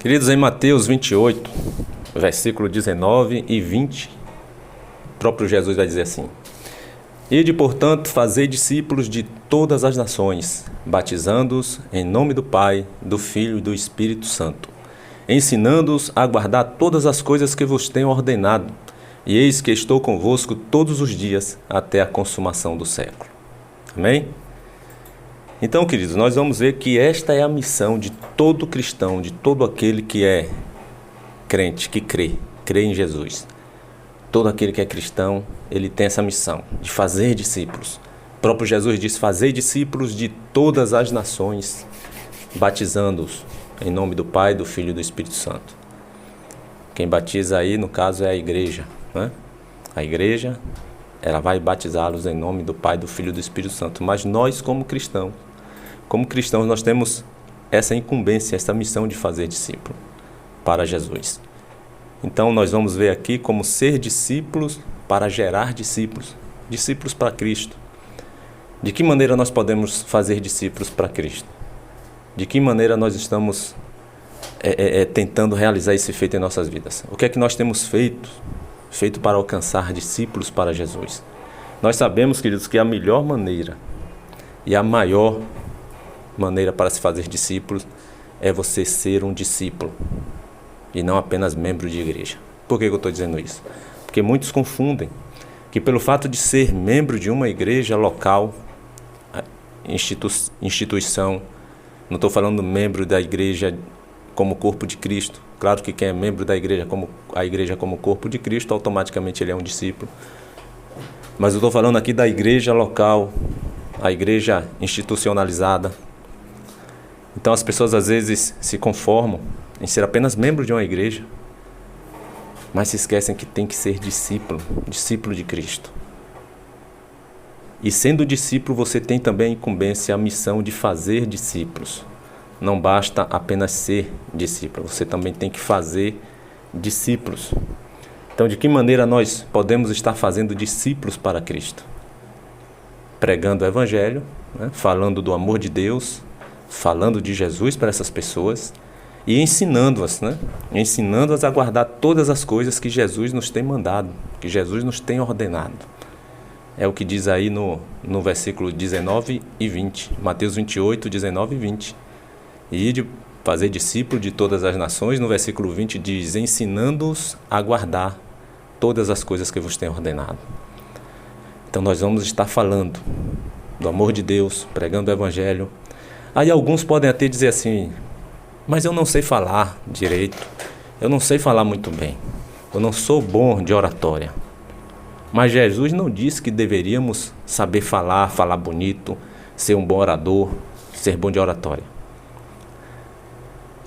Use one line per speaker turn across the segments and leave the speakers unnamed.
Queridos, em Mateus 28, versículo 19 e 20, o próprio Jesus vai dizer assim: Ide, portanto, fazei discípulos de todas as nações, batizando-os em nome do Pai, do Filho e do Espírito Santo, ensinando-os a guardar todas as coisas que vos tenho ordenado, e eis que estou convosco todos os dias até a consumação do século. Amém? Então, queridos, nós vamos ver que esta é a missão de todo cristão, de todo aquele que é crente, que crê em Jesus. Todo aquele que é cristão, ele tem essa missão de fazer discípulos. O próprio Jesus disse: fazei discípulos de todas as nações, batizando-os em nome do Pai, do Filho e do Espírito Santo. Quem batiza aí, no caso, é a igreja, né? A igreja, ela vai batizá-los em nome do Pai, do Filho e do Espírito Santo. Mas nós, como cristãos, nós temos essa incumbência, essa missão de fazer discípulo para Jesus. Então, nós vamos ver aqui como ser discípulos para gerar discípulos, discípulos para Cristo. De que maneira nós podemos fazer discípulos para Cristo? De que maneira nós estamos tentando realizar esse feito em nossas vidas? O que é que nós temos feito para alcançar discípulos para Jesus? Nós sabemos, queridos, que a melhor maneira e a maior maneira para se fazer discípulos é você ser um discípulo e não apenas membro de igreja. Por que eu estou dizendo isso? Porque muitos confundem que pelo fato de ser membro de uma igreja local, instituição, não estou falando membro da igreja como corpo de Cristo. Claro que quem é membro da igreja como corpo de Cristo, automaticamente ele é um discípulo. Mas eu estou falando aqui da igreja local, a igreja institucionalizada. Então as pessoas às vezes se conformam em ser apenas membro de uma igreja, mas se esquecem que tem que ser discípulo de Cristo. E sendo discípulo, você tem também a incumbência, a missão de fazer discípulos. Não basta apenas ser discípulo, você também tem que fazer discípulos. Então, de que maneira nós podemos estar fazendo discípulos para Cristo? Pregando o Evangelho, né? Falando do amor de Deus, falando de Jesus para essas pessoas e ensinando-as, né? Ensinando-as a guardar todas as coisas que Jesus nos tem mandado, que Jesus nos tem ordenado. É o que diz aí no versículo 19 e 20, Mateus 28, 19 e 20. E de fazer discípulo de todas as nações, no versículo 20 diz: ensinando-os a guardar todas as coisas que vos tenho ordenado. Então nós vamos estar falando do amor de Deus, pregando o Evangelho. Aí alguns podem até dizer assim: mas eu não sei falar direito, eu não sei falar muito bem, eu não sou bom de oratória. Mas Jesus não disse que deveríamos saber falar bonito, ser um bom orador, ser bom de oratória.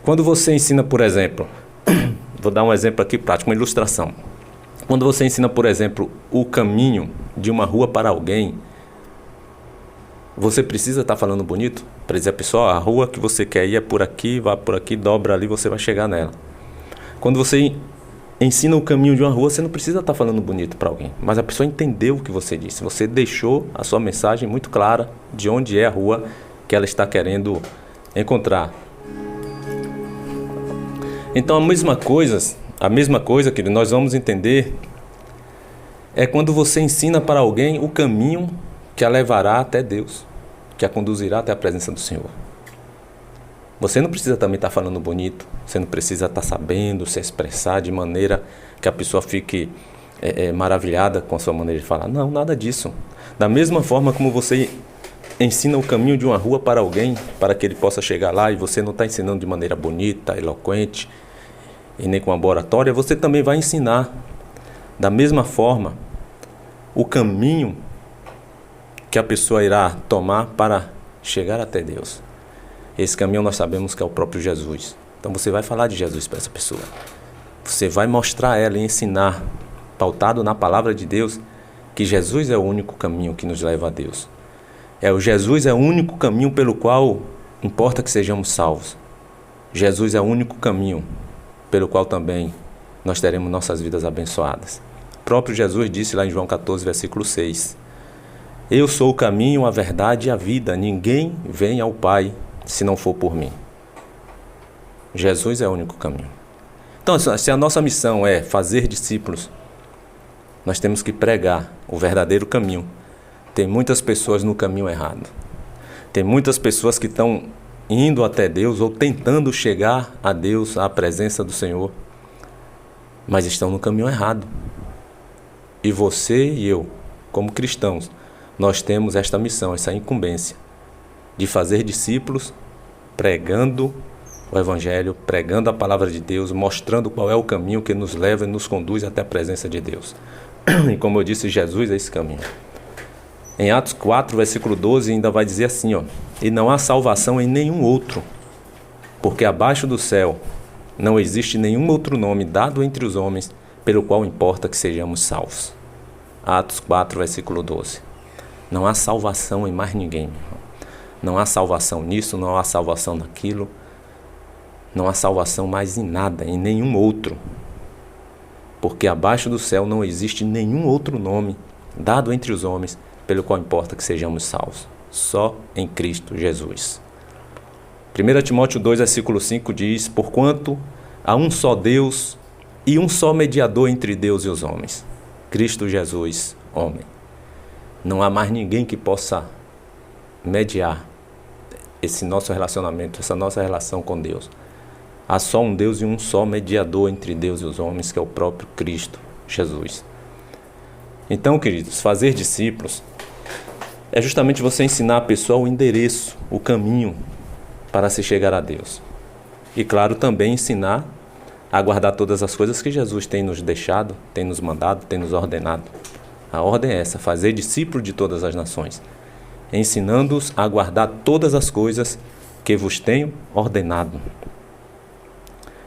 Quando você ensina, por exemplo, vou dar um exemplo aqui prático, uma ilustração. Quando você ensina, por exemplo, o caminho de uma rua para alguém, você precisa estar falando bonito para dizer a pessoa: a rua que você quer ir é por aqui, vá por aqui, dobra ali, você vai chegar nela. Quando você ensina o caminho de uma rua, você não precisa estar falando bonito para alguém, mas a pessoa entendeu o que você disse. Você deixou a sua mensagem muito clara de onde é a rua que ela está querendo encontrar. Então a mesma coisa que nós vamos entender é quando você ensina para alguém o caminho que a levará até Deus, que a conduzirá até a presença do Senhor. Você não precisa também estar falando bonito, você não precisa estar sabendo se expressar de maneira que a pessoa fique maravilhada com a sua maneira de falar. Não, nada disso. Da mesma forma como você ensina o caminho de uma rua para alguém, para que ele possa chegar lá, e você não está ensinando de maneira bonita, eloquente, e nem com uma boa oratória, você também vai ensinar da mesma forma o caminho que a pessoa irá tomar para chegar até Deus. Esse caminho nós sabemos que é o próprio Jesus. Então você vai falar de Jesus para essa pessoa. Você vai mostrar a ela e ensinar, pautado na palavra de Deus, que Jesus é o único caminho que nos leva a Deus. Jesus é o único caminho pelo qual importa que sejamos salvos. Jesus é o único caminho pelo qual também nós teremos nossas vidas abençoadas. O próprio Jesus disse lá em João 14, versículo 6: Eu sou o caminho, a verdade e a vida. Ninguém vem ao Pai se não for por mim. Jesus é o único caminho. Então, se a nossa missão é fazer discípulos, nós temos que pregar o verdadeiro caminho. Tem muitas pessoas no caminho errado. Tem muitas pessoas que estão indo até Deus ou tentando chegar a Deus, à presença do Senhor, mas estão no caminho errado. E você e eu, como cristãos, nós temos esta missão, essa incumbência de fazer discípulos, pregando o Evangelho, pregando a palavra de Deus, mostrando qual é o caminho que nos leva e nos conduz até a presença de Deus. E como eu disse, Jesus é esse caminho. Em Atos 4, versículo 12, ainda vai dizer assim, e não há salvação em nenhum outro, porque abaixo do céu não existe nenhum outro nome dado entre os homens, pelo qual importa que sejamos salvos. Atos 4, versículo 12. Não há salvação em mais ninguém. Não há salvação nisso, não há salvação naquilo. Não há salvação mais em nada, em nenhum outro. Porque abaixo do céu não existe nenhum outro nome dado entre os homens, pelo qual importa que sejamos salvos. Só em Cristo Jesus. 1 Timóteo 2, versículo 5 diz, porquanto há um só Deus e um só mediador entre Deus e os homens, Cristo Jesus, homem. Não há mais ninguém que possa mediar esse nosso relacionamento, essa nossa relação com Deus. Há só um Deus e um só mediador entre Deus e os homens, que é o próprio Cristo Jesus. Então, queridos, fazer discípulos é justamente você ensinar a pessoa o endereço, o caminho para se chegar a Deus. E, claro, também ensinar a guardar todas as coisas que Jesus tem nos deixado, tem nos mandado, tem nos ordenado. A ordem é essa, fazer discípulo de todas as nações, ensinando-os a guardar todas as coisas que vos tenho ordenado.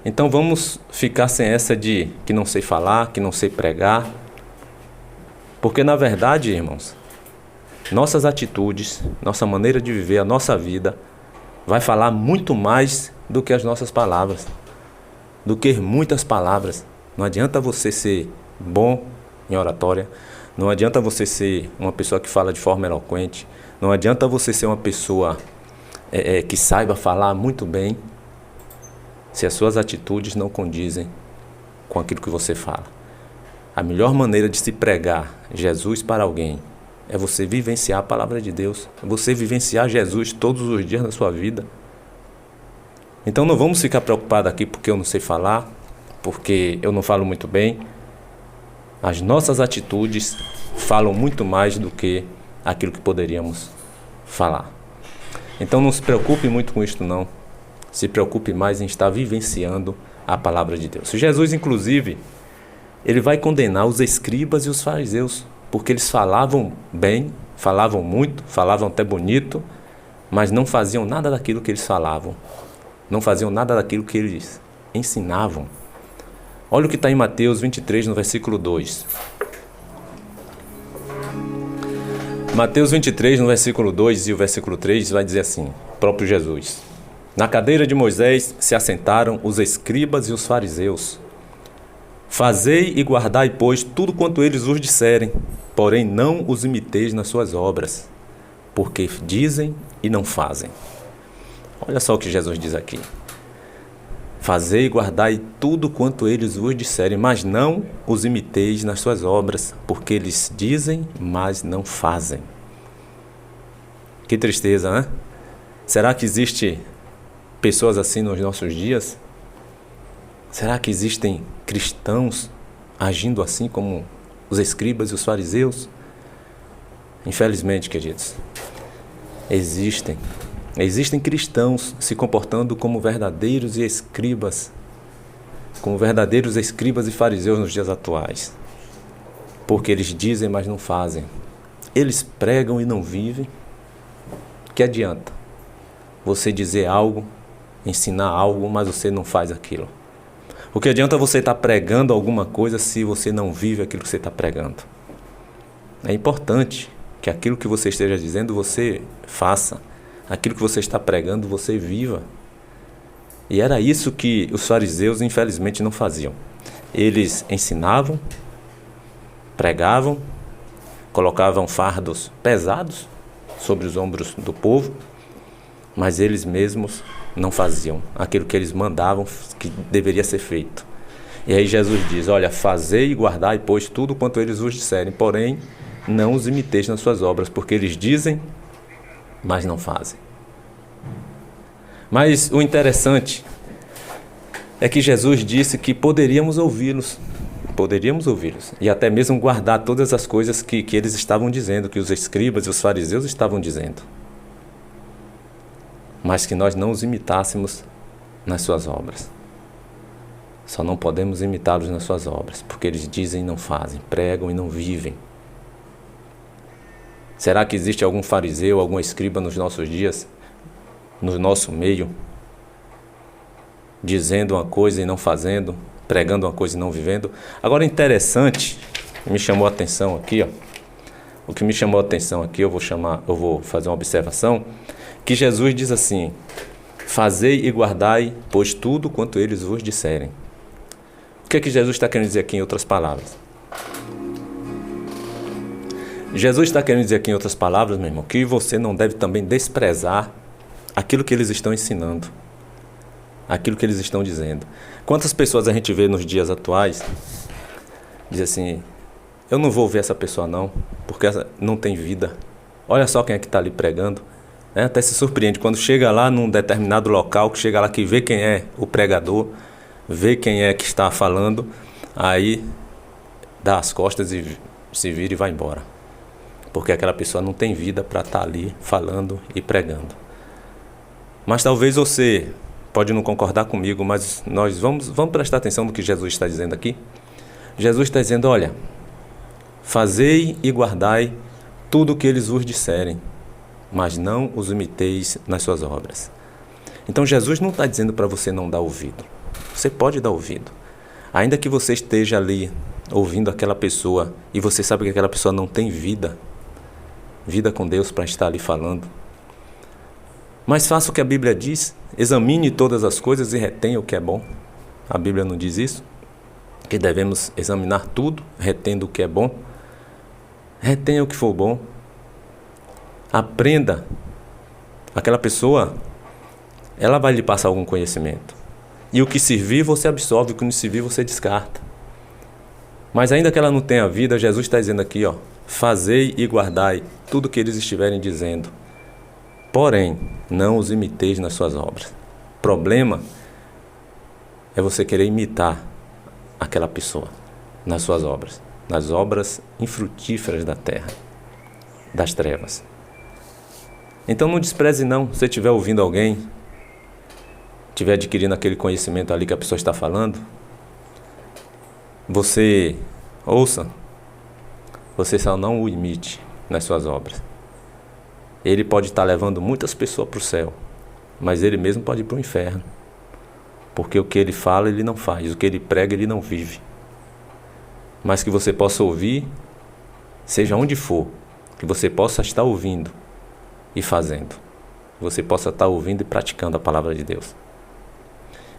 Então vamos ficar sem essa de que não sei falar, que não sei pregar, porque na verdade, irmãos, nossas atitudes, nossa maneira de viver, a nossa vida, vai falar muito mais do que as nossas palavras, do que muitas palavras. Não adianta você ser bom em oratória, não adianta você ser uma pessoa que fala de forma eloquente, não adianta você ser uma pessoa que saiba falar muito bem, se as suas atitudes não condizem com aquilo que você fala. A melhor maneira de se pregar Jesus para alguém é você vivenciar a palavra de Deus, é você vivenciar Jesus todos os dias da sua vida. Então não vamos ficar preocupados aqui porque eu não sei falar, porque eu não falo muito bem. As nossas atitudes falam muito mais do que aquilo que poderíamos falar. Então não se preocupe muito com isto não. Se preocupe mais em estar vivenciando a palavra de Deus. Jesus, inclusive, ele vai condenar os escribas e os fariseus, porque eles falavam bem, falavam muito, falavam até bonito, mas não faziam nada daquilo que eles falavam. Não faziam nada daquilo que eles ensinavam. Olha o que está em Mateus 23, no versículo 2. Mateus 23, no versículo 2 e o versículo 3, vai dizer assim, próprio Jesus. Na cadeira de Moisés se assentaram os escribas e os fariseus. Fazei e guardai, pois, tudo quanto eles vos disserem, porém não os imiteis nas suas obras, porque dizem e não fazem. Olha só o que Jesus diz aqui. Fazei e guardai tudo quanto eles vos disserem, mas não os imiteis nas suas obras, porque eles dizem, mas não fazem. Que tristeza, né? Será que existe pessoas assim nos nossos dias? Será que existem cristãos agindo assim como os escribas e os fariseus? Infelizmente, queridos, existem cristãos se comportando como verdadeiros escribas e fariseus nos dias atuais, porque eles dizem, mas não fazem. Eles pregam e não vivem. Que adianta você dizer algo, ensinar algo, mas você não faz aquilo? O que adianta você estar pregando alguma coisa se você não vive aquilo que você está pregando? É importante que aquilo que você esteja dizendo, você faça. Aquilo que você está pregando, você viva. E era isso que os fariseus, infelizmente, não faziam. Eles ensinavam, pregavam, colocavam fardos pesados sobre os ombros do povo, mas eles mesmos não faziam aquilo que eles mandavam que deveria ser feito. E aí Jesus diz, olha, fazei e guardai, pois, tudo quanto eles vos disserem, porém, não os imiteis nas suas obras, porque eles dizem, mas não fazem. Mas o interessante é que Jesus disse que poderíamos ouvi-los, e até mesmo guardar todas as coisas que eles estavam dizendo, que os escribas e os fariseus estavam dizendo, mas que nós não os imitássemos nas suas obras. Só não podemos imitá-los nas suas obras, porque eles dizem e não fazem, pregam e não vivem. Será que existe algum fariseu, algum escriba nos nossos dias, no nosso meio, dizendo uma coisa e não fazendo, pregando uma coisa e não vivendo? Agora, interessante, me chamou a atenção aqui, ó. O que me chamou a atenção aqui, eu vou fazer uma observação, que Jesus diz assim, fazei e guardai, pois tudo quanto eles vos disserem. O que é que Jesus está querendo dizer aqui em outras palavras? Jesus está querendo dizer aqui em outras palavras, meu irmão, que você não deve também desprezar aquilo que eles estão ensinando, aquilo que eles estão dizendo. Quantas pessoas a gente vê nos dias atuais, diz assim, eu não vou ver essa pessoa não, porque essa não tem vida. Olha só quem é que está ali pregando. Até se surpreende, quando chega lá num determinado local, que chega lá que vê quem é o pregador, vê quem é que está falando, aí dá as costas e se vira e vai embora. Porque aquela pessoa não tem vida para estar ali falando e pregando. Mas talvez você pode não concordar comigo, mas nós vamos prestar atenção no que Jesus está dizendo aqui. Jesus está dizendo, olha, fazei e guardai tudo o que eles vos disserem, mas não os imiteis nas suas obras. Então Jesus não está dizendo para você não dar ouvido. Você pode dar ouvido. Ainda que você esteja ali ouvindo aquela pessoa e você sabe que aquela pessoa não tem vida com Deus para estar ali falando. Mas faça o que a Bíblia diz, examine todas as coisas e retenha o que é bom. A Bíblia não diz isso? Que devemos examinar tudo, retendo o que é bom. Retenha o que for bom. Aprenda. Aquela pessoa, ela vai lhe passar algum conhecimento. E o que servir você absorve, o que não servir você descarta. Mas ainda que ela não tenha vida, Jesus está dizendo aqui, ó, fazei e guardai tudo o que eles estiverem dizendo. Porém, não os imiteis nas suas obras. Problema é você querer imitar aquela pessoa nas suas obras, nas obras infrutíferas da terra, das trevas. Então não despreze não, se você estiver ouvindo alguém, estiver adquirindo aquele conhecimento ali que a pessoa está falando, você ouça, você só não o imite nas suas obras. Ele pode estar levando muitas pessoas para o céu, mas ele mesmo pode ir para o inferno. Porque o que ele fala, ele não faz. O que ele prega, ele não vive. Mas que você possa ouvir, seja onde for, que você possa estar ouvindo e fazendo. Que você possa estar ouvindo e praticando a palavra de Deus.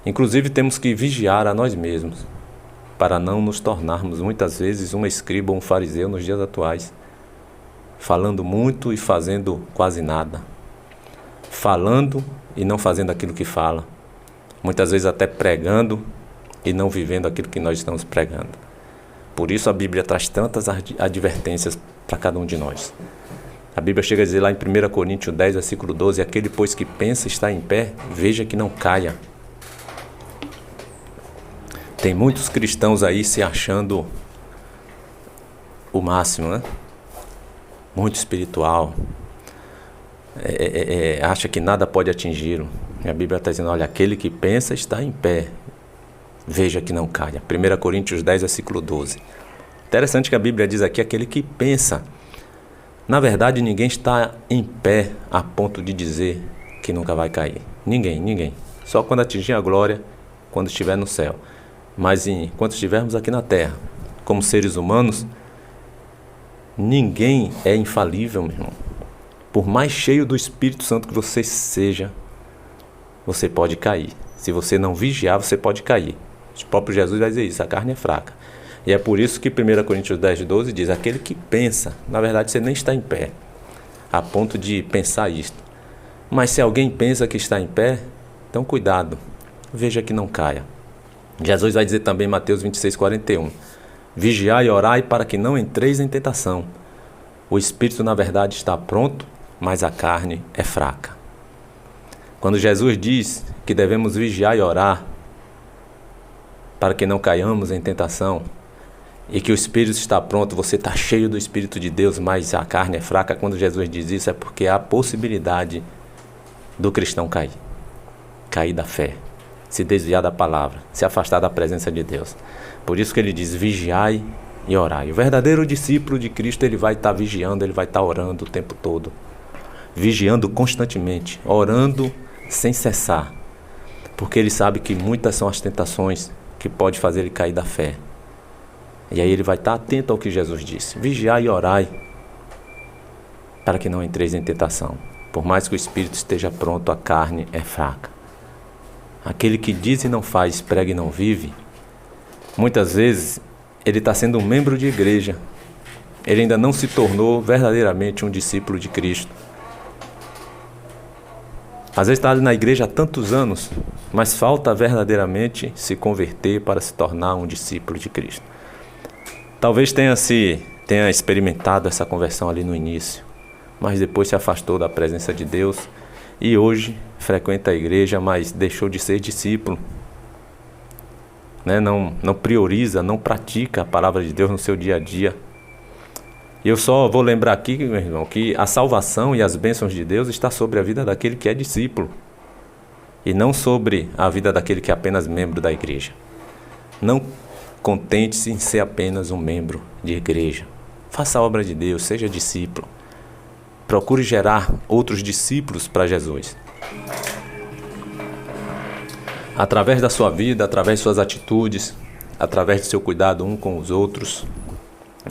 Inclusive, temos que vigiar a nós mesmos, para não nos tornarmos muitas vezes um escriba ou um fariseu nos dias atuais. Falando muito e fazendo quase nada. Falando e não fazendo aquilo que fala. Muitas vezes até pregando e não vivendo aquilo que nós estamos pregando. Por isso a Bíblia traz tantas advertências para cada um de nós. A Bíblia chega a dizer lá em 1 Coríntios 10, versículo 12, aquele pois que pensa estar em pé, veja que não caia. Tem muitos cristãos aí se achando o máximo, né? Muito espiritual, acha que nada pode atingi-lo. A Bíblia está dizendo, olha, aquele que pensa está em pé, veja que não caia. 1 Coríntios 10, versículo 12. Interessante que a Bíblia diz aqui, aquele que pensa. Na verdade, ninguém está em pé a ponto de dizer que nunca vai cair. Ninguém. Só quando atingir a glória, quando estiver no céu. Mas enquanto estivermos aqui na terra, como seres humanos, ninguém é infalível, meu irmão. Por mais cheio do Espírito Santo que você seja, você pode cair. Se você não vigiar, você pode cair. O próprio Jesus vai dizer isso, a carne é fraca. E é por isso que 1 Coríntios 10, 12 diz, aquele que pensa, na verdade você nem está em pé, a ponto de pensar isto. Mas se alguém pensa que está em pé, Então, cuidado, veja que não caia. Jesus vai dizer também em Mateus 26:41, vigiai e orai para que não entreis em tentação. O espírito, na verdade, está pronto, mas a carne é fraca. Quando Jesus diz que devemos vigiar e orar para que não caiamos em tentação, e que o espírito está pronto, você está cheio do Espírito de Deus, mas a carne é fraca, quando Jesus diz isso é porque há a possibilidade do cristão cair da fé, se desviar da palavra, se afastar da presença de Deus. Por isso que ele diz, vigiai e orai. O verdadeiro discípulo de Cristo, ele vai estar vigiando, ele vai estar orando o tempo todo, vigiando constantemente, orando sem cessar, porque ele sabe que muitas são as tentações que pode fazer ele cair da fé. E aí ele vai estar atento ao que Jesus disse, vigiai e orai para que não entreis em tentação. Por mais que o espírito esteja pronto, a carne é fraca. Aquele que diz e não faz, prega e não vive, muitas vezes ele está sendo um membro de igreja, ele ainda não se tornou verdadeiramente um discípulo de Cristo. Às vezes está ali na igreja há tantos anos, mas falta verdadeiramente se converter para se tornar um discípulo de Cristo. Talvez tenha experimentado essa conversão ali no início, mas depois se afastou da presença de Deus e hoje frequenta a igreja, mas deixou de ser discípulo. Não prioriza, não pratica a palavra de Deus no seu dia a dia. E eu só vou lembrar aqui, meu irmão, que a salvação e as bênçãos de Deus está sobre a vida daquele que é discípulo e não sobre a vida daquele que é apenas membro da igreja. Não contente-se em ser apenas um membro de igreja. Faça a obra de Deus, seja discípulo. Procure gerar outros discípulos para Jesus. Através da sua vida, através de suas atitudes, através do seu cuidado um com os outros,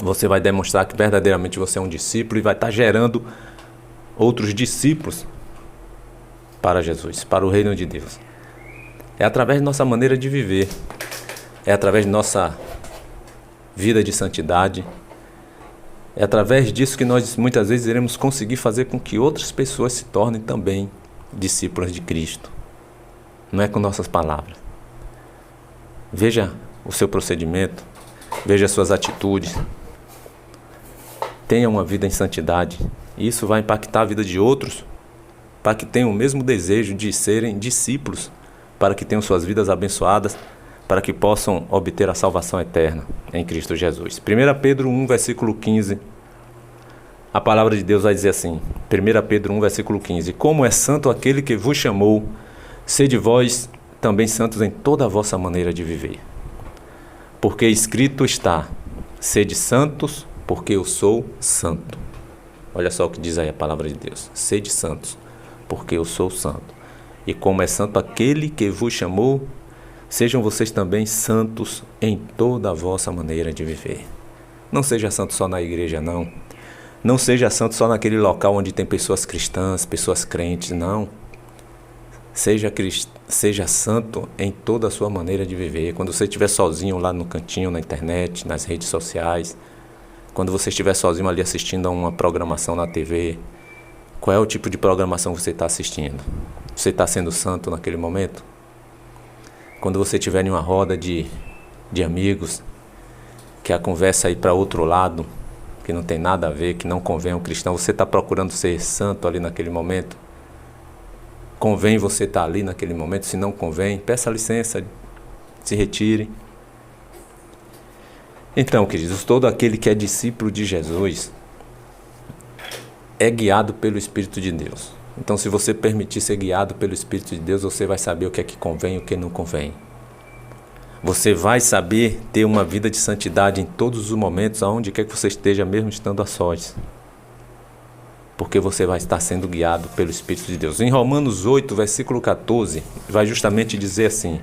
você vai demonstrar que verdadeiramente você é um discípulo e vai estar gerando outros discípulos para Jesus, para o reino de Deus. É através de nossa maneira de viver, é através de nossa vida de santidade, é através disso que nós muitas vezes iremos conseguir fazer com que outras pessoas se tornem também discípulas de Cristo. Não é com nossas palavras. Veja o seu procedimento, veja as suas atitudes. Tenha uma vida em santidade. E isso vai impactar a vida de outros, para que tenham o mesmo desejo de serem discípulos, para que tenham suas vidas abençoadas, para que possam obter a salvação eterna em Cristo Jesus. 1 Pedro 1, versículo 15. A palavra de Deus vai dizer assim, 1 Pedro 1, versículo 15. Como é santo aquele que vos chamou, sede vós também santos em toda a vossa maneira de viver. Porque escrito está, sede santos, porque eu sou santo. Olha só o que diz aí a palavra de Deus. Sede santos, porque eu sou santo. E como é santo aquele que vos chamou, sejam vocês também santos em toda a vossa maneira de viver. Não seja santo só na igreja, não. Não seja santo só naquele local onde tem pessoas cristãs, pessoas crentes, não. Seja santo em toda a sua maneira de viver. Quando você estiver sozinho lá no cantinho, na internet, nas redes sociais, quando você estiver sozinho ali assistindo a uma programação na TV, qual é o tipo de programação que você está assistindo? Você está sendo santo naquele momento? Quando você estiver em uma roda de amigos, que a conversa aí para outro lado, que não tem nada a ver, que não convém ao cristão, você está procurando ser santo ali naquele momento? Convém você estar ali naquele momento? Se não convém, peça licença, se retire. Então, queridos, todo aquele que é discípulo de Jesus é guiado pelo Espírito de Deus. Então, se você permitir ser guiado pelo Espírito de Deus, você vai saber o que é que convém e o que não convém. Você vai saber ter uma vida de santidade em todos os momentos, aonde quer que você esteja, mesmo estando a sós. Porque você vai estar sendo guiado pelo Espírito de Deus. Em Romanos 8, versículo 14, vai justamente dizer assim: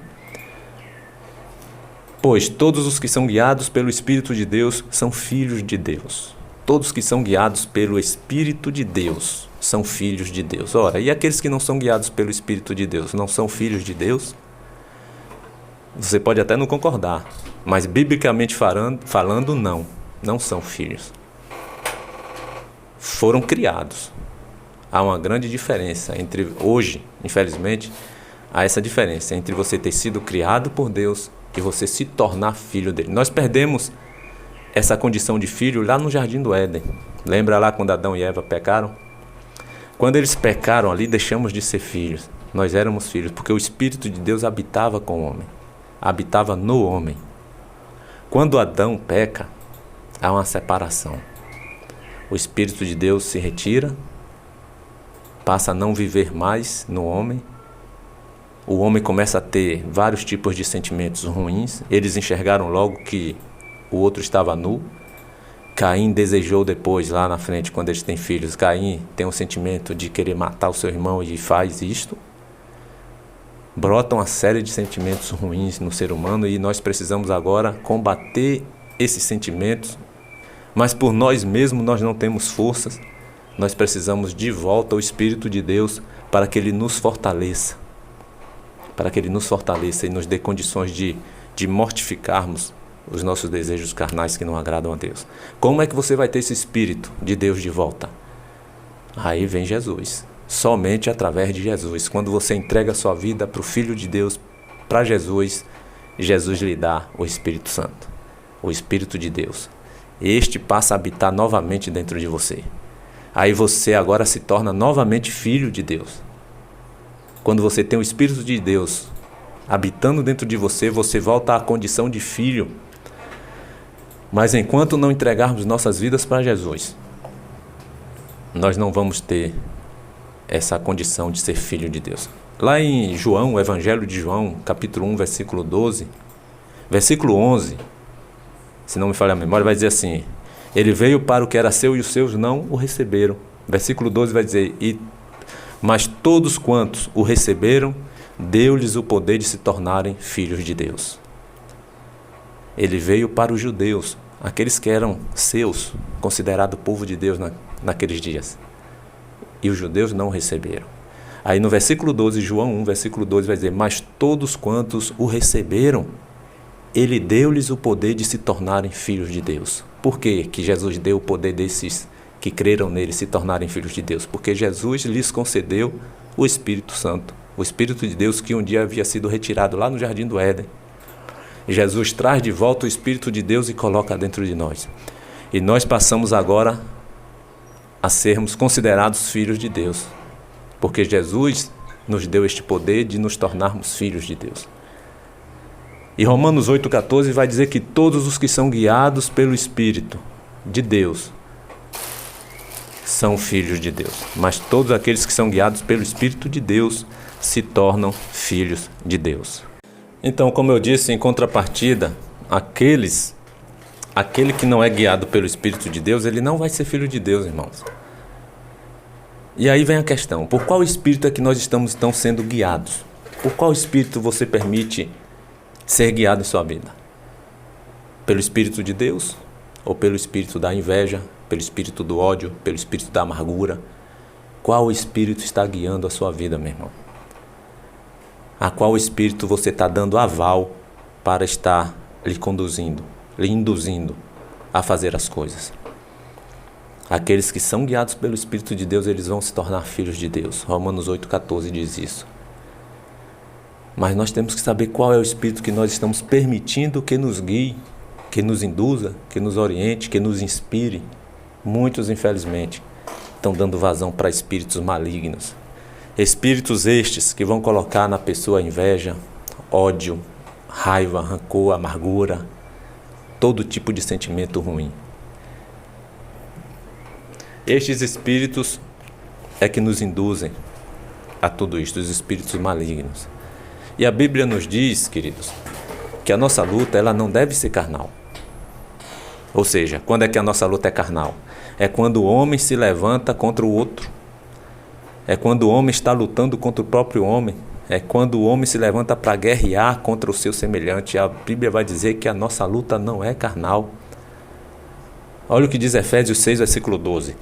pois todos os que são guiados pelo Espírito de Deus são filhos de Deus. Todos que são guiados pelo Espírito de Deus são filhos de Deus. Ora, e aqueles que não são guiados pelo Espírito de Deus, não são filhos de Deus? Você pode até não concordar, mas biblicamente falando, não são filhos. Foram criados. Há uma grande diferença entre hoje, infelizmente, Há essa diferença entre você ter sido criado por Deus e você se tornar filho dele. Nós perdemos essa condição de filho lá no Jardim do Éden. Lembra lá quando Adão e Eva pecaram? Quando eles pecaram ali, deixamos de ser filhos. Nós éramos filhos, porque o Espírito de Deus habitava com o homem. Habitava no homem. Quando Adão peca, há uma separação. O Espírito de Deus se retira, passa a não viver mais no homem. O homem começa a ter vários tipos de sentimentos ruins. Eles enxergaram logo que o outro estava nu. Caim desejou depois, lá na frente, quando eles têm filhos, Caim tem um sentimento de querer matar o seu irmão e faz isto. Brota uma série de sentimentos ruins no ser humano e nós precisamos agora combater esses sentimentos. Mas por nós mesmos nós não temos forças. Nós precisamos de volta o Espírito de Deus para que Ele nos fortaleça. Para que Ele nos fortaleça e nos dê condições de mortificarmos os nossos desejos carnais que não agradam a Deus. Como é que você vai ter esse Espírito de Deus de volta? Aí vem Jesus. Somente através de Jesus. Quando você entrega a sua vida para o Filho de Deus, para Jesus, Jesus lhe dá o Espírito Santo, o Espírito de Deus. Este passa a habitar novamente dentro de você. Aí você agora se torna novamente filho de Deus. Quando você tem o Espírito de Deus habitando dentro de você, você volta à condição de filho. Mas enquanto não entregarmos nossas vidas para Jesus, nós não vamos ter essa condição de ser filho de Deus. Lá em João, o Evangelho de João, capítulo 1, versículo 12, versículo 11, se não me falha a memória, vai dizer assim: Ele veio para o que era seu e os seus não o receberam. Versículo 12 vai dizer: Mas todos quantos o receberam, deu-lhes o poder de se tornarem filhos de Deus. Ele veio para os judeus, aqueles que eram seus, considerado povo de Deus naqueles dias. E os judeus não o receberam. Aí no versículo 12, João 1, versículo 12 vai dizer: Mas todos quantos o receberam, Ele deu-lhes o poder de se tornarem filhos de Deus. Por que Jesus deu o poder desses que creram nele se tornarem filhos de Deus? Porque Jesus lhes concedeu o Espírito Santo, o Espírito de Deus que um dia havia sido retirado lá no Jardim do Éden. Jesus traz de volta o Espírito de Deus e coloca dentro de nós. E nós passamos agora a sermos considerados filhos de Deus, porque Jesus nos deu este poder de nos tornarmos filhos de Deus. E Romanos 8,14 vai dizer que todos os que são guiados pelo Espírito de Deus são filhos de Deus. Mas todos aqueles que são guiados pelo Espírito de Deus se tornam filhos de Deus. Então, como eu disse, em contrapartida, aquele que não é guiado pelo Espírito de Deus, ele não vai ser filho de Deus, irmãos. E aí vem a questão: por qual Espírito é que nós estamos sendo guiados? Por qual Espírito você permite ser guiado em sua vida? Pelo Espírito de Deus? Ou pelo Espírito da inveja? Pelo Espírito do ódio? Pelo Espírito da amargura? Qual Espírito está guiando a sua vida, meu irmão? A qual Espírito você está dando aval para estar lhe conduzindo, lhe induzindo a fazer as coisas? Aqueles que são guiados pelo Espírito de Deus, eles vão se tornar filhos de Deus. Romanos 8,14 diz isso. Mas nós temos que saber qual é o Espírito que nós estamos permitindo que nos guie, que nos induza, que nos oriente, que nos inspire. Muitos, infelizmente, estão dando vazão para espíritos malignos. Espíritos estes que vão colocar na pessoa inveja, ódio, raiva, rancor, amargura, todo tipo de sentimento ruim. Estes espíritos é que nos induzem a tudo isto, os espíritos malignos. E a Bíblia nos diz, queridos, que a nossa luta ela não deve ser carnal. Ou seja, quando é que a nossa luta é carnal? É quando o homem se levanta contra o outro. É quando o homem está lutando contra o próprio homem. É quando o homem se levanta para guerrear contra o seu semelhante. A Bíblia vai dizer que a nossa luta não é carnal. Olha o que diz Efésios 6, versículo 12.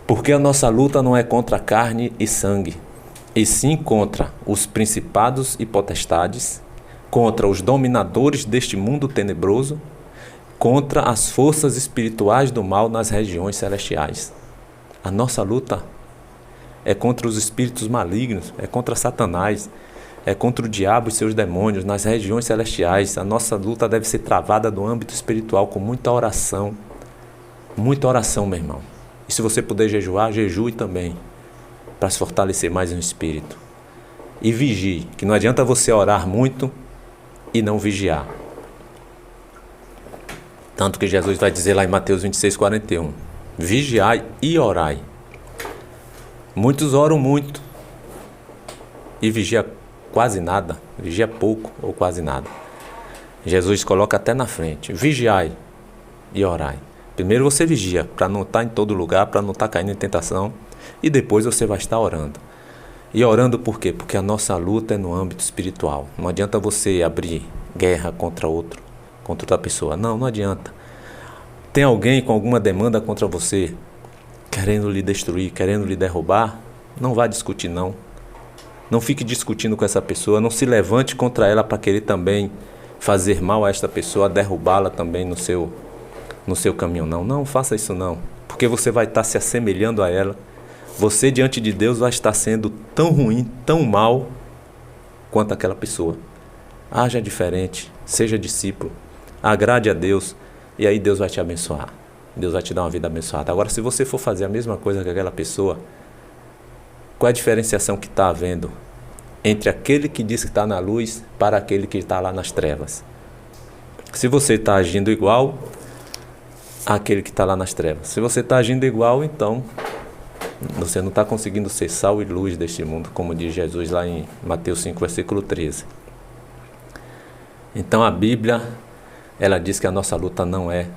Porque a nossa luta não é contra carne e sangue, e sim contra os principados e potestades, contra os dominadores deste mundo tenebroso, contra as forças espirituais do mal nas regiões celestiais. A nossa luta é contra os espíritos malignos, é contra Satanás, é contra o diabo e seus demônios nas regiões celestiais. A nossa luta deve ser travada no âmbito espiritual com muita oração. Muita oração, meu irmão. E se você puder jejuar, jejue também, para se fortalecer mais no espírito. E vigie, que não adianta você orar muito e não vigiar. Tanto que Jesus vai dizer lá em Mateus 26:41, vigiai e orai. Muitos oram muito e vigia quase nada, vigia pouco ou quase nada. Jesus coloca até na frente, vigiai e orai. Primeiro você vigia, para não estar em todo lugar, para não estar caindo em tentação, e depois você vai estar orando. E orando por quê? Porque a nossa luta é no âmbito espiritual. Não adianta você abrir guerra contra outra pessoa. Não adianta. Tem alguém com alguma demanda contra você, querendo lhe destruir, querendo lhe derrubar? Não vá discutir, não. Não fique discutindo com essa pessoa. Não se levante contra ela para querer também fazer mal a esta pessoa, derrubá-la também no seu caminho. Não faça isso não. Porque você vai estar se assemelhando a ela. Você diante de Deus vai estar sendo tão ruim, tão mal quanto aquela pessoa. Haja diferente, seja discípulo, agrade a Deus e aí Deus vai te abençoar. Deus vai te dar uma vida abençoada. Agora, se você for fazer a mesma coisa que aquela pessoa, qual é a diferenciação que está havendo entre aquele que diz que está na luz para aquele que está lá nas trevas? Se você está agindo igual àquele que está lá nas trevas, se você está agindo igual, então você não está conseguindo ser sal e luz deste mundo, como diz Jesus lá em Mateus 5, versículo 13. Então a Bíblia, ela diz que a nossa luta não é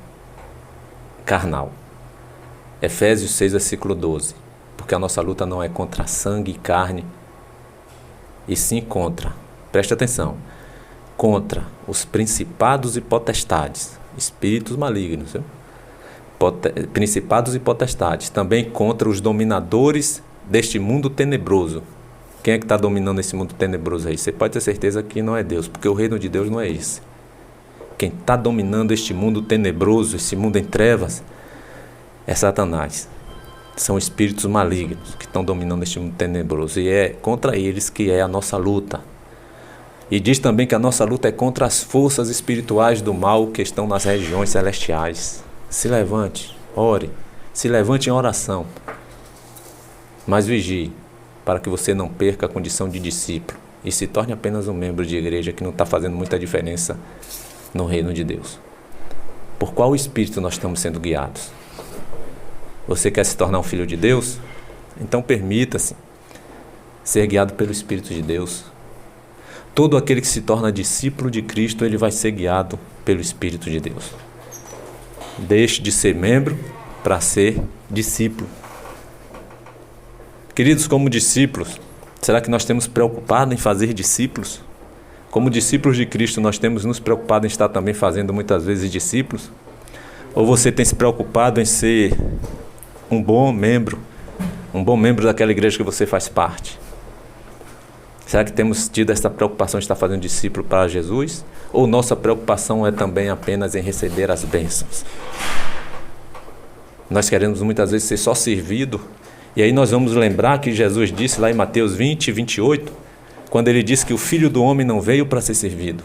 carnal. Efésios 6, versículo 12. Porque a nossa luta não é contra sangue e carne, e sim contra, preste atenção, contra os principados e potestades, espíritos malignos, viu? Principados e potestades, também contra os dominadores deste mundo tenebroso. Quem é que está dominando esse mundo tenebroso aí? Você pode ter certeza que não é Deus, porque o reino de Deus não é esse. Quem está dominando este mundo tenebroso, esse mundo em trevas, é Satanás. São espíritos malignos que estão dominando este mundo tenebroso, e é contra eles que é a nossa luta. E diz também que a nossa luta é contra as forças espirituais do mal que estão nas regiões celestiais. Se levante, ore, se levante em oração, mas vigie, para que você não perca a condição de discípulo e se torne apenas um membro de igreja que não está fazendo muita diferença no reino de Deus. Por qual espírito nós estamos sendo guiados? Você quer se tornar um filho de Deus? Então permita-se ser guiado pelo Espírito de Deus. Todo aquele que se torna discípulo de Cristo, ele vai ser guiado pelo Espírito de Deus. Deixe de ser membro para ser discípulo. Queridos, como discípulos, será que nós temos preocupado em fazer discípulos? Como discípulos de Cristo, nós temos nos preocupado em estar também fazendo muitas vezes discípulos? Ou você tem se preocupado em ser um bom membro daquela igreja que você faz parte? Será que temos tido essa preocupação de estar fazendo discípulo para Jesus? Ou nossa preocupação é também apenas em receber as bênçãos? Nós queremos muitas vezes ser só servido, e aí nós vamos lembrar que Jesus disse lá em Mateus 20, 28, quando ele disse que o Filho do Homem não veio para ser servido,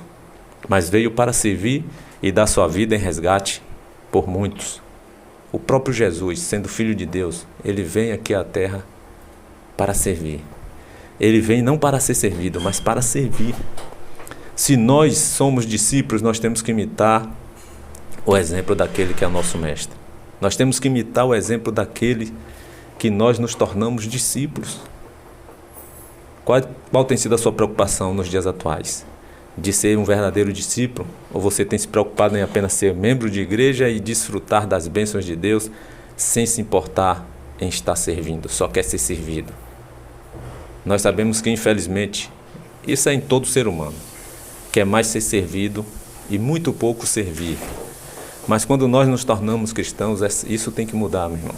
mas veio para servir e dar sua vida em resgate por muitos. O próprio Jesus, sendo Filho de Deus, ele vem aqui à terra para servir. Ele vem não para ser servido, mas para servir. Se nós somos discípulos, nós temos que imitar o exemplo daquele que é nosso mestre. Nós temos que imitar o exemplo daquele que nós nos tornamos discípulos. Qual tem sido a sua preocupação nos dias atuais? De ser um verdadeiro discípulo? Ou você tem se preocupado em apenas ser membro de igreja e desfrutar das bênçãos de Deus sem se importar em estar servindo, só quer ser servido? Nós sabemos que, infelizmente, isso é em todo ser humano, quer mais ser servido e muito pouco servir. Mas quando nós nos tornamos cristãos, isso tem que mudar, meu irmão.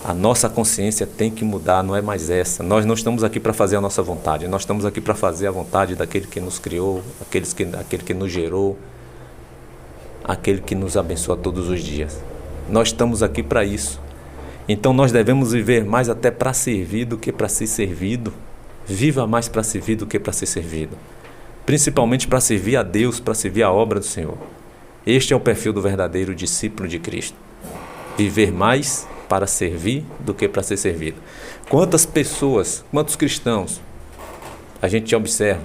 A nossa consciência tem que mudar, não é mais essa. Nós não estamos aqui para fazer a nossa vontade, nós estamos aqui para fazer a vontade daquele que nos criou, aquele que nos gerou, aquele que nos abençoa todos os dias. Nós estamos aqui para isso. Então nós devemos viver mais até para servir do que para ser servido. Viva mais para servir do que para ser servido. Principalmente para servir a Deus, para servir a obra do Senhor. Este é o perfil do verdadeiro discípulo de Cristo. Viver mais para servir do que para ser servido. Quantas pessoas, quantos cristãos a gente observa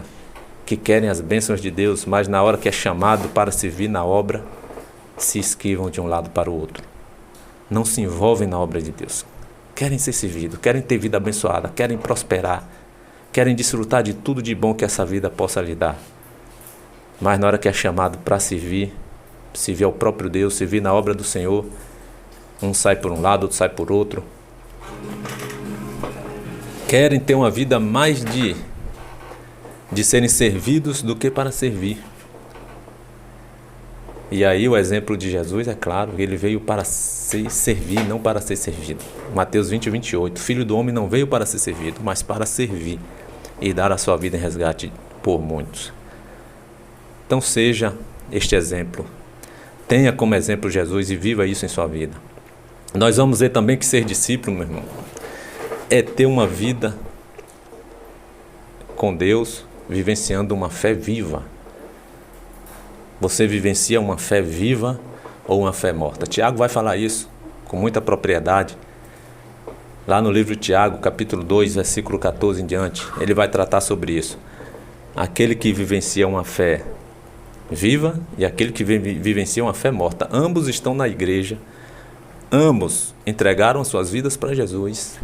que querem as bênçãos de Deus, mas na hora que é chamado para servir na obra, se esquivam de um lado para o outro. Não se envolvem na obra de Deus. Querem ser servidos, querem ter vida abençoada, querem prosperar, querem desfrutar de tudo de bom que essa vida possa lhe dar. Mas na hora que é chamado para servir ao próprio Deus, servir na obra do Senhor, um sai por um lado, outro sai por outro. Querem ter uma vida mais de serem servidos do que para servir. E aí o exemplo de Jesus, é claro, ele veio para servir, não para ser servido. Mateus 20:28, Filho do homem não veio para ser servido, mas para servir e dar a sua vida em resgate por muitos. Então seja este exemplo. Tenha como exemplo Jesus e viva isso em sua vida. Nós vamos ver também que ser discípulo, meu irmão, é ter uma vida com Deus, vivenciando uma fé viva. Você vivencia uma fé viva ou uma fé morta? Tiago vai falar isso com muita propriedade. Lá no livro de Tiago, capítulo 2, versículo 14 em diante, ele vai tratar sobre isso. Aquele que vivencia uma fé viva e aquele que vivencia uma fé morta. Ambos estão na igreja. Ambos entregaram suas vidas para Jesus.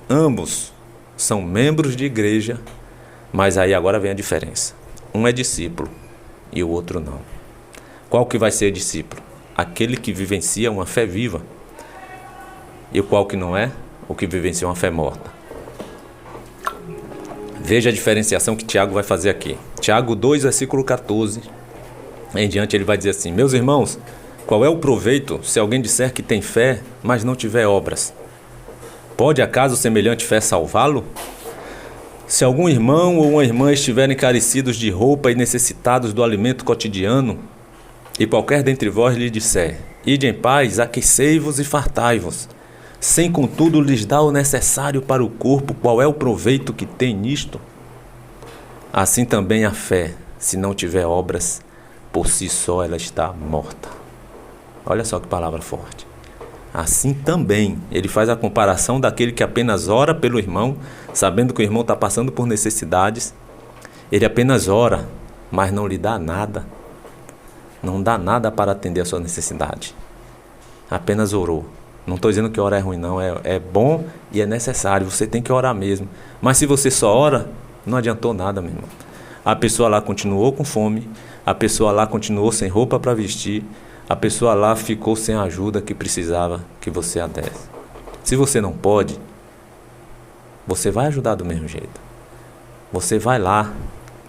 Ambos são membros de igreja. Mas aí agora vem a diferença. Um é discípulo e o outro não. Qual que vai ser discípulo? Aquele que vivencia uma fé viva. E qual que não é? O que vivencia uma fé morta. Veja a diferenciação que Tiago vai fazer aqui. Tiago 2, versículo 14. Em diante ele vai dizer assim: Meus irmãos, qual é o proveito se alguém disser que tem fé, mas não tiver obras? Pode acaso semelhante fé salvá-lo? Se algum irmão ou uma irmã estiverem carecidos de roupa e necessitados do alimento cotidiano, e qualquer dentre vós lhe disser: Ide em paz, aquecei-vos e fartai-vos, sem contudo lhes dar o necessário para o corpo, qual é o proveito que tem nisto? Assim também a fé, se não tiver obras, por si só ela está morta. Olha só que palavra forte. Assim também, ele faz a comparação daquele que apenas ora pelo irmão, sabendo que o irmão está passando por necessidades. Ele apenas ora, mas não lhe dá nada. Não dá nada para atender a sua necessidade. Apenas orou. Não estou dizendo que orar é ruim, não. É bom e é necessário. Você tem que orar mesmo. Mas se você só ora, não adiantou nada, meu irmão. A pessoa lá continuou com fome. A pessoa lá continuou sem roupa para vestir. A pessoa lá ficou sem a ajuda que precisava que você a desse. Se você não pode, você vai ajudar do mesmo jeito. Você vai lá,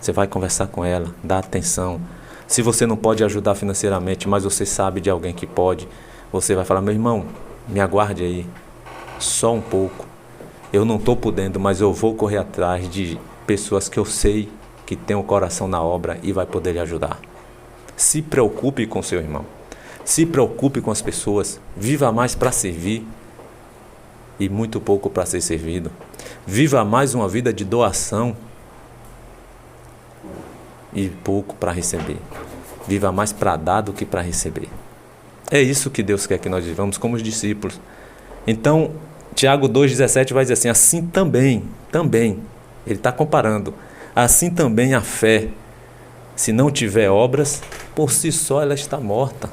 você vai conversar com ela, dar atenção. Se você não pode ajudar financeiramente, mas você sabe de alguém que pode, você vai falar: meu irmão, me aguarde aí, só um pouco. Eu não estou podendo, mas eu vou correr atrás de pessoas que eu sei que têm o coração na obra e vai poder lhe ajudar. Se preocupe com seu irmão. Se preocupe com as pessoas. Viva mais para servir e muito pouco para ser servido. Viva mais uma vida de doação e pouco para receber. Viva mais para dar do que para receber. É isso que Deus quer que nós vivamos como os discípulos. Então, Tiago 2,17 vai dizer assim: assim também, ele está comparando, assim também a fé, se não tiver obras, por si só ela está morta.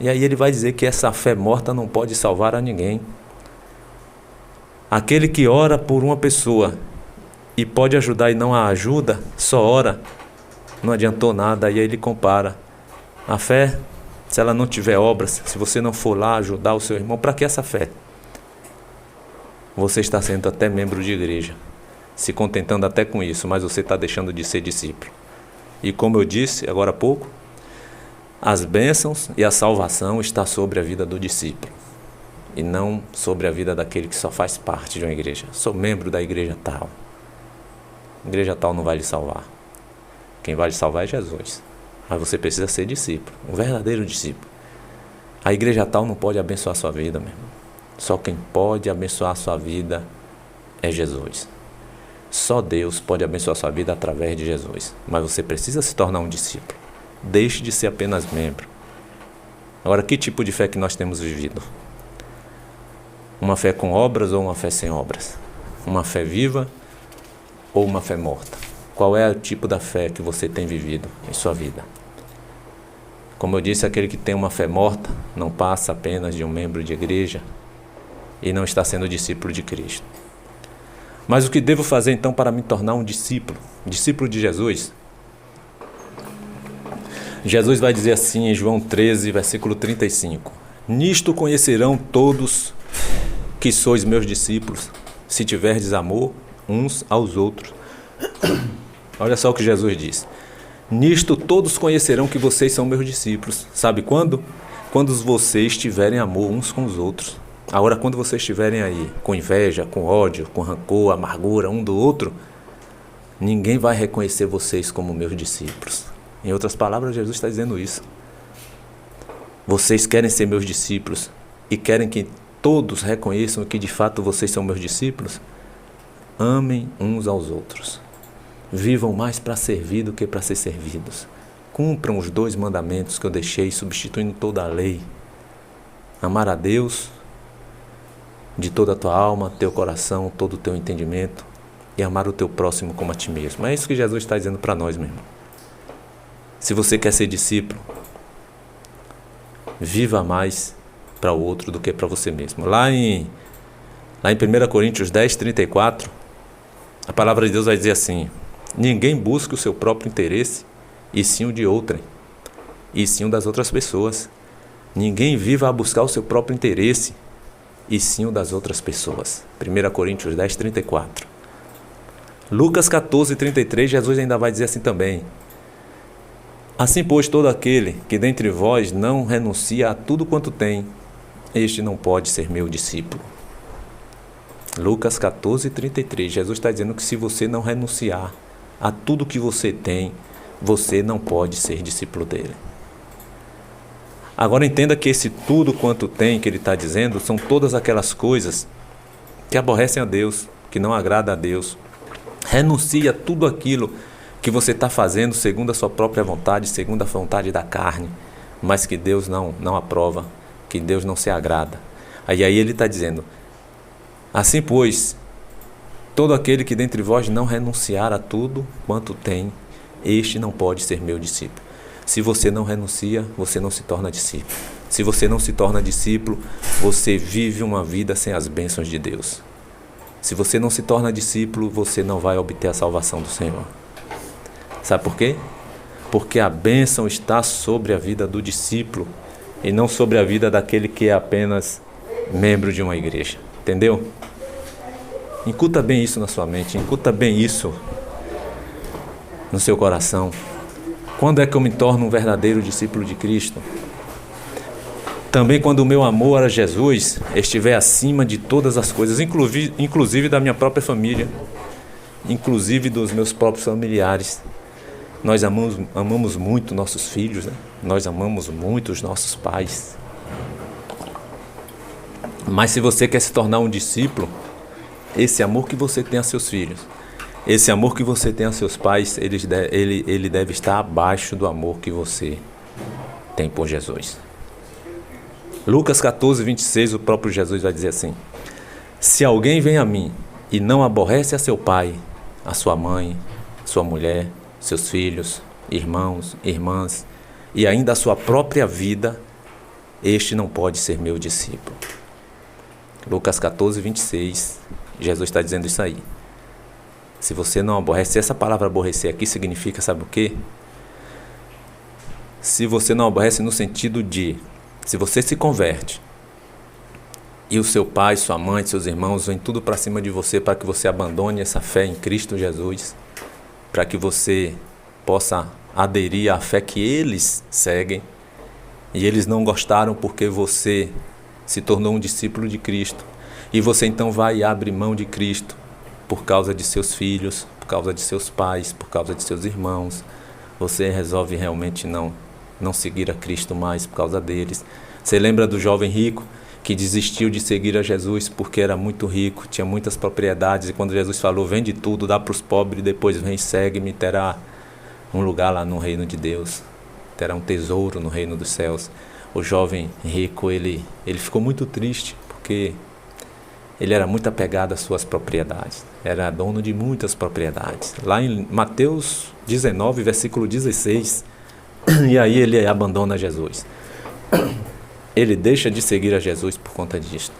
E aí ele vai dizer que essa fé morta não pode salvar a ninguém. Aquele que ora por uma pessoa e pode ajudar e não a ajuda, só ora, não adiantou nada. E aí ele compara a fé, se ela não tiver obras, se você não for lá ajudar o seu irmão, para que essa fé? Você está sendo até membro de igreja, se contentando até com isso, mas você está deixando de ser discípulo. E como eu disse agora há pouco, as bênçãos e a salvação está sobre a vida do discípulo e não sobre a vida daquele que só faz parte de uma igreja. Sou membro da igreja tal. A igreja tal não vai lhe salvar. Quem vai lhe salvar é Jesus. Mas você precisa ser discípulo, um verdadeiro discípulo. A igreja tal não pode abençoar a sua vida, meu irmão. Só quem pode abençoar a sua vida é Jesus. Só Deus pode abençoar a sua vida através de Jesus. Mas você precisa se tornar um discípulo. Deixe de ser apenas membro. Agora, que tipo de fé que nós temos vivido? Uma fé com obras ou uma fé sem obras? Uma fé viva ou uma fé morta? Qual é o tipo da fé que você tem vivido em sua vida? Como eu disse, aquele que tem uma fé morta não passa apenas de um membro de igreja e não está sendo discípulo de Cristo. Mas o que devo fazer então para me tornar um discípulo de Jesus? Jesus vai dizer assim em João 13, versículo 35: Nisto conhecerão todos que sois meus discípulos, se tiverdes amor uns aos outros. Olha só o que Jesus diz. Nisto todos conhecerão que vocês são meus discípulos. Sabe quando? Quando vocês tiverem amor uns com os outros. Agora, quando vocês estiverem aí com inveja, com ódio, com rancor, amargura um do outro, ninguém vai reconhecer vocês como meus discípulos. Em outras palavras, Jesus está dizendo isso. Vocês querem ser meus discípulos e querem que todos reconheçam que de fato vocês são meus discípulos? Amem uns aos outros. Vivam mais para servir do que para ser servidos. Cumpram os 2 mandamentos que eu deixei, substituindo toda a lei. Amar a Deus de toda a tua alma, teu coração, todo o teu entendimento, e amar o teu próximo como a ti mesmo. É isso que Jesus está dizendo para nós, meu irmão. Se você quer ser discípulo, viva mais para o outro do que para você mesmo. Lá em 1 Coríntios 10, 34, a palavra de Deus vai dizer assim: ninguém busca o seu próprio interesse, e sim o de outrem, e sim o das outras pessoas. Ninguém viva a buscar o seu próprio interesse, e sim o das outras pessoas. 1 Coríntios 10, 34. Lucas 14, 33, Jesus ainda vai dizer assim também: assim, pois, todo aquele que dentre vós não renuncia a tudo quanto tem, este não pode ser meu discípulo. Lucas 14, 33. Jesus está dizendo que se você não renunciar a tudo que você tem, você não pode ser discípulo dele. Agora entenda que esse tudo quanto tem que ele está dizendo são todas aquelas coisas que aborrecem a Deus, que não agrada a Deus. Renuncie a tudo aquilo que você está fazendo segundo a sua própria vontade, segundo a vontade da carne, mas que Deus não aprova, que Deus não se agrada. Aí ele está dizendo: assim, pois, todo aquele que dentre vós não renunciar a tudo quanto tem, este não pode ser meu discípulo. Se você não renuncia, você não se torna discípulo. Se você não se torna discípulo, você vive uma vida sem as bênçãos de Deus. Se você não se torna discípulo, você não vai obter a salvação do Senhor. Sabe por quê? Porque a bênção está sobre a vida do discípulo e não sobre a vida daquele que é apenas membro de uma igreja. Entendeu? Incuta bem isso na sua mente, incuta bem isso no seu coração. Quando é que eu me torno um verdadeiro discípulo de Cristo? Também quando o meu amor a Jesus estiver acima de todas as coisas, inclusive da minha própria família, inclusive dos meus próprios familiares. Nós amamos muito nossos filhos, né? Nós amamos muito os nossos pais. Mas se você quer se tornar um discípulo, esse amor que você tem a seus filhos, esse amor que você tem a seus pais, ele deve estar abaixo do amor que você tem por Jesus. Lucas 14, 26, o próprio Jesus vai dizer assim: se alguém vem a mim e não aborrece a seu pai, a sua mãe, sua mulher, seus filhos, irmãos, irmãs, e ainda a sua própria vida, este não pode ser meu discípulo. Lucas 14, 26, Jesus está dizendo isso aí. Se você não aborrece, essa palavra aborrecer aqui significa, sabe o quê? Se você não aborrece no sentido de, se você se converte e o seu pai, sua mãe, seus irmãos vêm tudo para cima de você para que você abandone essa fé em Cristo Jesus, para que você possa aderir à fé que eles seguem, e eles não gostaram porque você se tornou um discípulo de Cristo, e você então vai e abre mão de Cristo por causa de seus filhos, por causa de seus pais, por causa de seus irmãos, você resolve realmente não seguir a Cristo mais por causa deles. Você lembra do jovem rico que desistiu de seguir a Jesus porque era muito rico, tinha muitas propriedades, e quando Jesus falou, vende tudo, dá para os pobres, depois vem, segue-me, terá um lugar lá no reino de Deus, terá um tesouro no reino dos céus. O jovem rico, ele ficou muito triste, porque ele era muito apegado às suas propriedades, era dono de muitas propriedades. Lá em Mateus 19, versículo 16, e aí ele abandona Jesus. Ele deixa de seguir a Jesus por conta disso.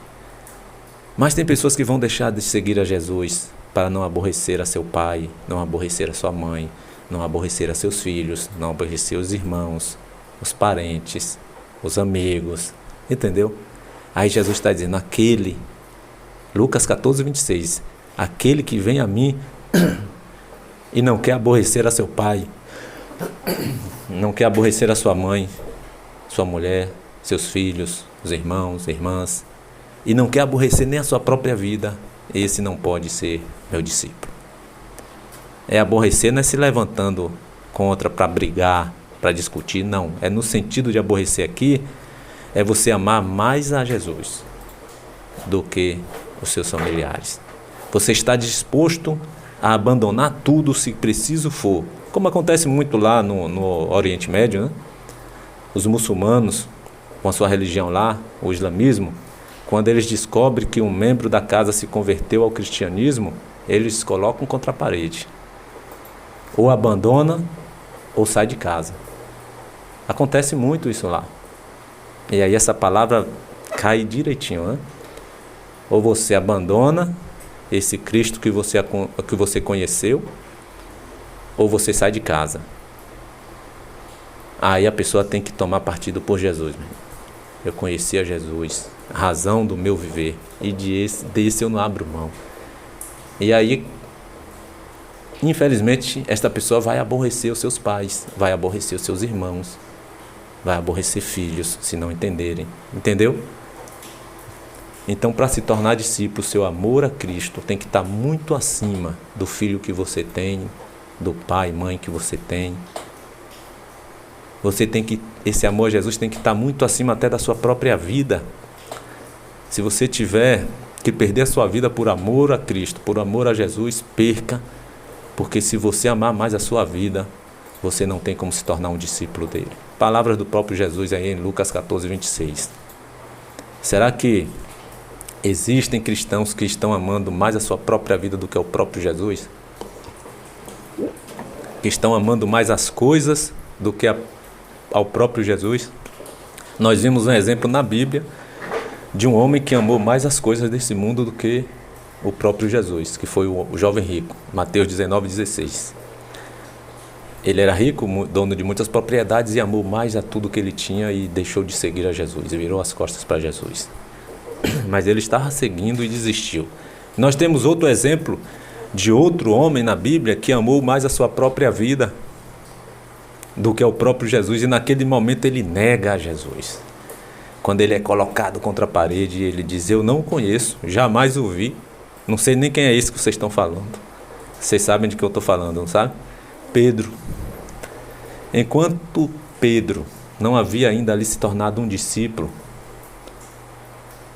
Mas tem pessoas que vão deixar de seguir a Jesus para não aborrecer a seu pai, não aborrecer a sua mãe, não aborrecer a seus filhos, não aborrecer os irmãos, os parentes, os amigos, entendeu? Aí Jesus está dizendo, Lucas 14, 26, aquele que vem a mim e não quer aborrecer a seu pai, não quer aborrecer a sua mãe, sua mulher, seus filhos, os irmãos, irmãs, e não quer aborrecer nem a sua própria vida, esse não pode ser meu discípulo. Aborrecer não é se levantando contra para brigar, para discutir, não. É no sentido de aborrecer aqui, é você amar mais a Jesus do que os seus familiares. Você está disposto a abandonar tudo se preciso for, como acontece muito lá no Oriente Médio, né? Os muçulmanos, com a sua religião lá, o islamismo, quando eles descobrem que um membro da casa se converteu ao cristianismo, eles se colocam contra a parede. Ou abandona, ou sai de casa. Acontece muito isso lá. E aí essa palavra cai direitinho, né? Ou você abandona esse Cristo que você conheceu, ou você sai de casa. Aí a pessoa tem que tomar partido por Jesus. Eu conheci a Jesus, a razão do meu viver, e desse eu não abro mão. E aí, infelizmente, esta pessoa vai aborrecer os seus pais, vai aborrecer os seus irmãos, vai aborrecer filhos, se não entenderem. Entendeu? Então, para se tornar discípulo, seu amor a Cristo tem que estar muito acima do filho que você tem, do pai, mãe que você tem. Esse amor a Jesus tem que estar muito acima até da sua própria vida. Se você tiver que perder a sua vida por amor a Cristo, por amor a Jesus, perca, porque se você amar mais a sua vida, você não tem como se tornar um discípulo dele. Palavras do próprio Jesus aí em Lucas 14, 26. Será que existem cristãos que estão amando mais a sua própria vida do que o próprio Jesus? Que estão amando mais as coisas do que ao próprio Jesus? Nós vimos um exemplo na Bíblia de um homem que amou mais as coisas desse mundo do que o próprio Jesus, que foi o jovem rico, Mateus 19, 16. Ele era rico, dono de muitas propriedades, e amou mais a tudo que ele tinha e deixou de seguir a Jesus, e virou as costas para Jesus. Mas ele estava seguindo e desistiu. Nós temos outro exemplo de outro homem na Bíblia que amou mais a sua própria vida do que ao próprio Jesus, e naquele momento ele nega a Jesus. Quando ele é colocado contra a parede, ele diz, eu não o conheço, jamais o vi, não sei nem quem é esse que vocês estão falando. Vocês sabem de que eu estou falando, não sabe? Pedro. Enquanto Pedro não havia ainda ali se tornado um discípulo,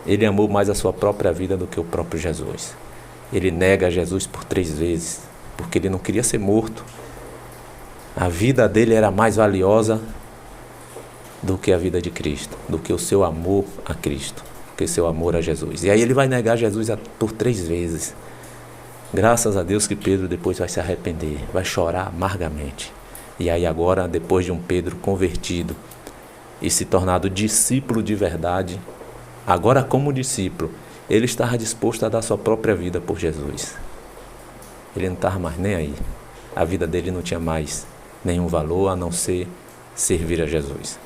ele amou mais a sua própria vida do que o próprio Jesus. Ele nega Jesus por 3 vezes, porque ele não queria ser morto. A vida dele era mais valiosa do que a vida de Cristo, do que o seu amor a Cristo, do que o seu amor a Jesus. E aí ele vai negar Jesus por 3 vezes. Graças a Deus que Pedro depois vai se arrepender, vai chorar amargamente. E aí agora, depois de um Pedro convertido e se tornado discípulo de verdade, agora como discípulo, ele estava disposto a dar sua própria vida por Jesus. Ele não estava mais nem aí. A vida dele não tinha mais nenhum valor a não ser servir a Jesus.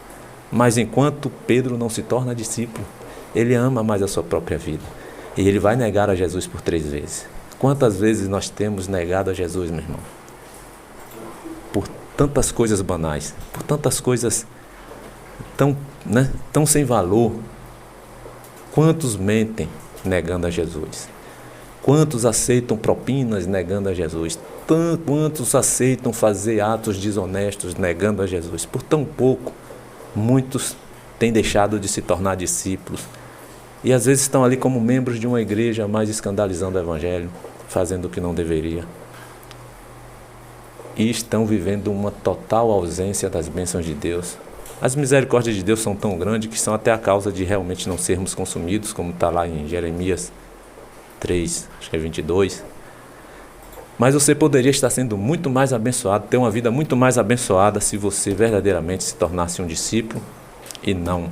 Mas enquanto Pedro não se torna discípulo, ele ama mais a sua própria vida. E ele vai negar a Jesus por 3 vezes. Quantas vezes nós temos negado a Jesus, meu irmão? Por tantas coisas banais, por tantas coisas tão sem valor. Quantos mentem negando a Jesus? Quantos aceitam propinas negando a Jesus? Quantos aceitam fazer atos desonestos negando a Jesus? Por tão pouco, muitos têm deixado de se tornar discípulos E às vezes estão ali como membros de uma igreja, mas escandalizando o Evangelho, fazendo o que não deveria. E estão vivendo uma total ausência das bênçãos de Deus. As misericórdias de Deus são tão grandes que são até a causa de realmente não sermos consumidos, como está lá em Jeremias 3, acho que é 22. Mas você poderia estar sendo muito mais abençoado, ter uma vida muito mais abençoada se você verdadeiramente se tornasse um discípulo e não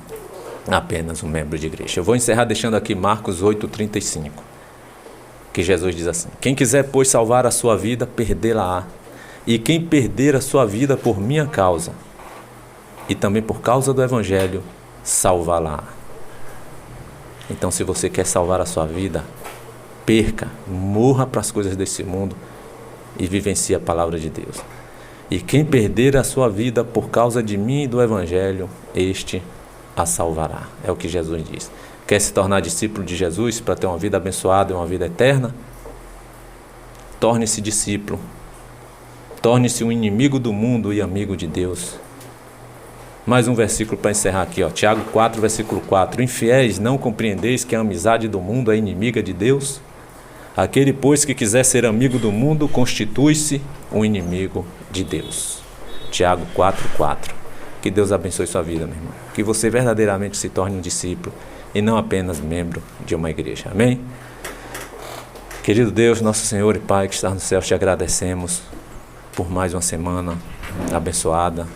apenas um membro de igreja. Eu vou encerrar deixando aqui Marcos 8,35, que Jesus diz assim: quem quiser, pois, salvar a sua vida, perdê-la-á. E quem perder a sua vida por minha causa, e também por causa do Evangelho, salvá-la. Então, se você quer salvar a sua vida, perca, morra para as coisas desse mundo e vivencie a palavra de Deus. E quem perder a sua vida por causa de mim e do Evangelho, este a salvará. É o que Jesus diz. Quer se tornar discípulo de Jesus para ter uma vida abençoada e uma vida eterna? Torne-se discípulo. Torne-se um inimigo do mundo e amigo de Deus. Mais um versículo para encerrar aqui, Tiago 4, versículo 4. Infiéis, não compreendeis que a amizade do mundo é inimiga de Deus? Aquele, pois, que quiser ser amigo do mundo, constitui-se um inimigo de Deus. Tiago 4, 4. Que Deus abençoe sua vida, meu irmão. Que você verdadeiramente se torne um discípulo e não apenas membro de uma igreja. Amém? Querido Deus, nosso Senhor e Pai que está no céu, te agradecemos por mais uma semana abençoada,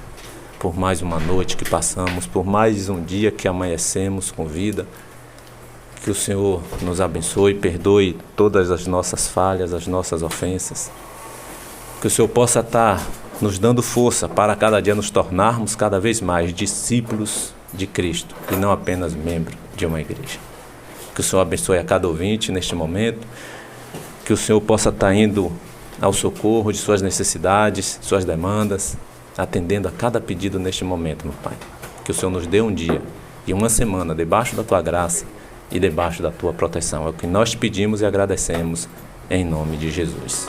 por mais uma noite que passamos, por mais um dia que amanhecemos com vida. Que o Senhor nos abençoe, perdoe todas as nossas falhas, as nossas ofensas. Que o Senhor possa estar nos dando força para cada dia nos tornarmos cada vez mais discípulos de Cristo e não apenas membro de uma igreja. Que o Senhor abençoe a cada ouvinte neste momento. Que o Senhor possa estar indo ao socorro de suas necessidades, suas demandas, atendendo a cada pedido neste momento, meu Pai. Que o Senhor nos dê um dia e uma semana debaixo da Tua graça e debaixo da Tua proteção. É o que nós te pedimos e agradecemos em nome de Jesus.